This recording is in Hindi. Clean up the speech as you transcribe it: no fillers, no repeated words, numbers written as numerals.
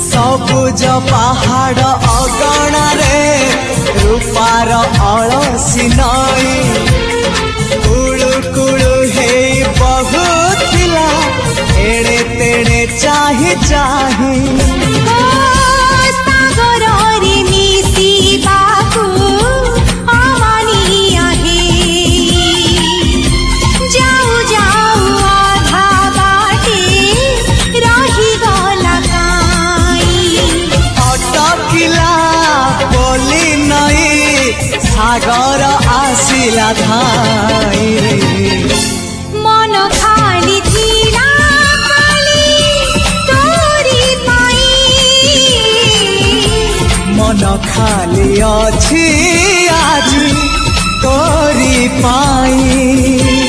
सबुज पहाड़ अगणारे रूपार अलसी नई कुळु कुळु हे बहुथिला एड़े तेड़े चाही चाही सागर आसिला धाई मन खाली थिला खाली तोरी पाई मन खाली अछि आज तोरी पाई।